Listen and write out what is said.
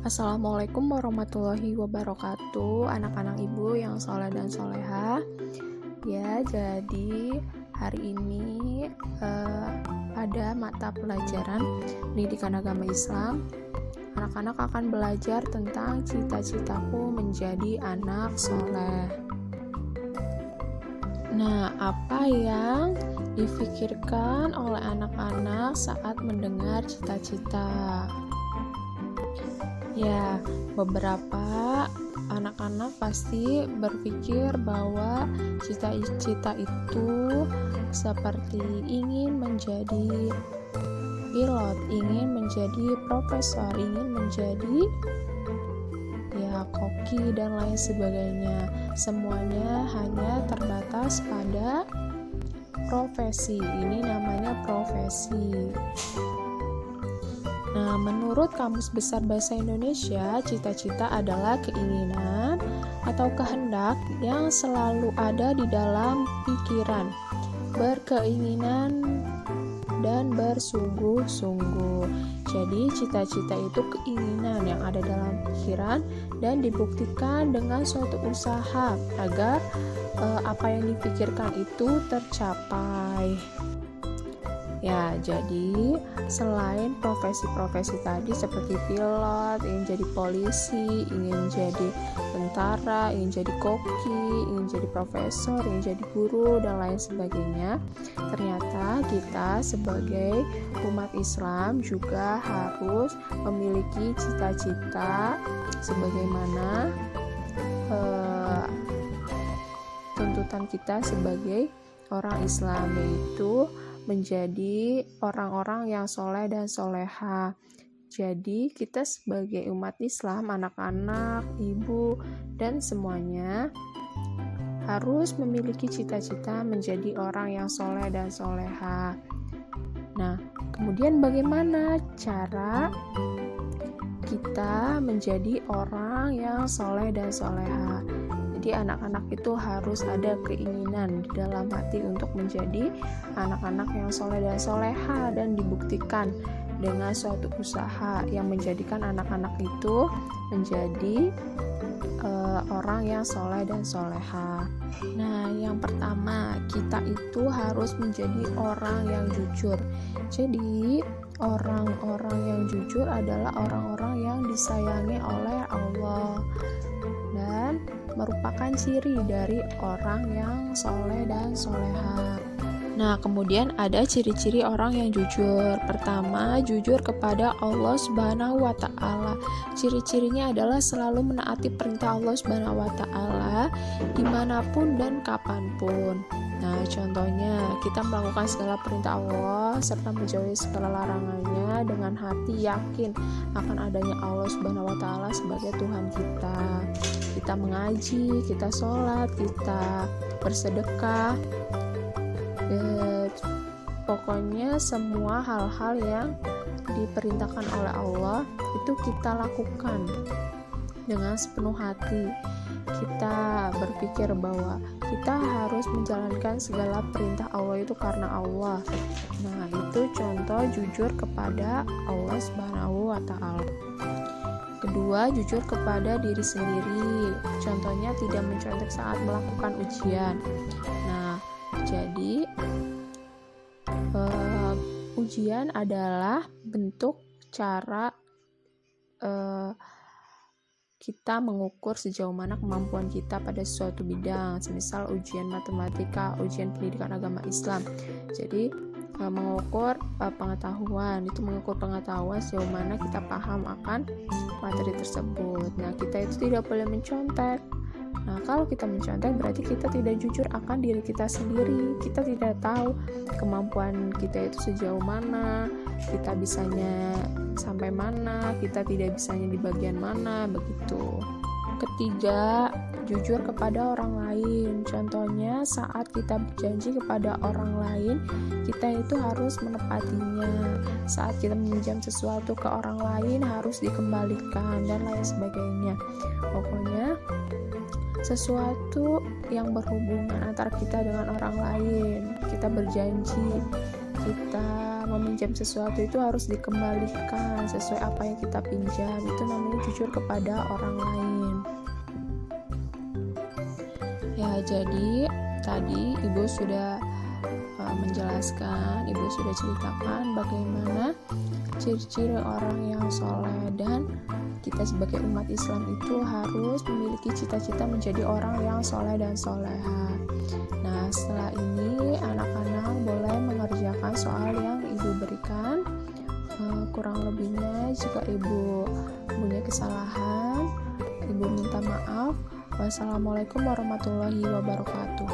Assalamualaikum warahmatullahi wabarakatuh, anak-anak ibu yang soleh dan soleha. Ya, jadi hari ini pada mata pelajaran pendidikan agama Islam, anak-anak akan belajar tentang cita-citaku menjadi anak soleh. Nah, apa yang difikirkan oleh anak-anak saat mendengar cita-cita? Ya, beberapa anak-anak pasti berpikir bahwa cita-cita itu seperti ingin menjadi pilot, ingin menjadi profesor, ingin menjadi koki dan lain sebagainya. Semuanya hanya terbatas pada profesi. Ini namanya profesi. Nah, menurut Kamus Besar Bahasa Indonesia, cita-cita adalah keinginan atau kehendak yang selalu ada di dalam pikiran, berkeinginan dan bersungguh-sungguh. Jadi, cita-cita itu keinginan yang ada dalam pikiran dan dibuktikan dengan suatu usaha agar apa yang dipikirkan itu tercapai. Ya, jadi selain profesi-profesi tadi seperti pilot, ingin jadi polisi, ingin jadi tentara, ingin jadi koki, ingin jadi profesor, ingin jadi guru, dan lain sebagainya, ternyata kita sebagai umat Islam juga harus memiliki cita-cita sebagaimana tuntutan kita sebagai orang Islam, yaitu menjadi orang-orang yang soleh dan soleha. Jadi kita sebagai umat Islam, anak-anak, ibu, dan semuanya harus memiliki cita-cita menjadi orang yang soleh dan soleha. Nah, kemudian bagaimana cara kita menjadi orang yang soleh dan soleha? Jadi anak-anak itu harus ada keinginan di dalam hati untuk menjadi anak-anak yang soleh dan soleha, dan dibuktikan dengan suatu usaha yang menjadikan anak-anak itu menjadi orang yang soleh dan soleha. Nah, yang pertama, kita itu harus menjadi orang yang jujur. Jadi orang-orang yang jujur adalah orang-orang yang disayangi oleh Allah dan merupakan ciri dari orang yang soleh dan soleha. Nah, kemudian ada ciri-ciri orang yang jujur. Pertama, jujur kepada Allah Subhanahu wa Ta'ala. Ciri-cirinya adalah selalu menaati perintah Allah Subhanahu wa Ta'ala dimanapun dan kapanpun. Nah, contohnya kita melakukan segala perintah Allah serta menjauhi segala larangannya dengan hati yakin akan adanya Allah Subhanahu wa Ta'ala sebagai Tuhan kita. Kita mengaji, kita sholat, kita bersedekah, pokoknya semua hal-hal yang diperintahkan oleh Allah itu kita lakukan dengan sepenuh hati. Kita berpikir bahwa kita harus menjalankan segala perintah Allah itu karena Allah. Nah, itu contoh jujur kepada Allah Subhanahu wa Ta'ala. Kedua, jujur kepada diri sendiri. Contohnya tidak mencontek saat melakukan ujian. Nah, jadi ujian adalah bentuk cara kita mengukur sejauh mana kemampuan kita pada suatu bidang, semisal ujian matematika, ujian pendidikan agama Islam. Jadi mengukur pengetahuan, itu mengukur pengetahuan sejauh mana kita paham akan materi tersebut. Nah, kita itu tidak boleh mencontek. Nah, kalau kita mencontek berarti kita tidak jujur akan diri kita sendiri. Kita tidak tahu kemampuan kita itu sejauh mana, kita bisanya sampai mana, kita tidak bisanya di bagian mana, begitu. Ketiga, jujur kepada orang lain. Contohnya saat kita berjanji kepada orang lain, kita itu harus menepatinya. Saat kita meminjam sesuatu ke orang lain harus dikembalikan dan lain sebagainya. Pokoknya sesuatu yang berhubungan antara kita dengan orang lain, kita berjanji, kita meminjam sesuatu itu harus dikembalikan sesuai apa yang kita pinjam. Itu namanya jujur kepada orang lain. Ya, jadi tadi Ibu sudah menjelaskan, Ibu sudah ceritakan bagaimana ciri-ciri orang yang soleh, dan kita sebagai umat Islam itu harus memiliki cita-cita menjadi orang yang soleh dan soleha. Nah, setelah ini anak-anak boleh mengerjakan soal yang Ibu berikan. Kurang lebihnya jika Ibu punya kesalahan, Ibu minta maaf. Wassalamualaikum warahmatullahi wabarakatuh.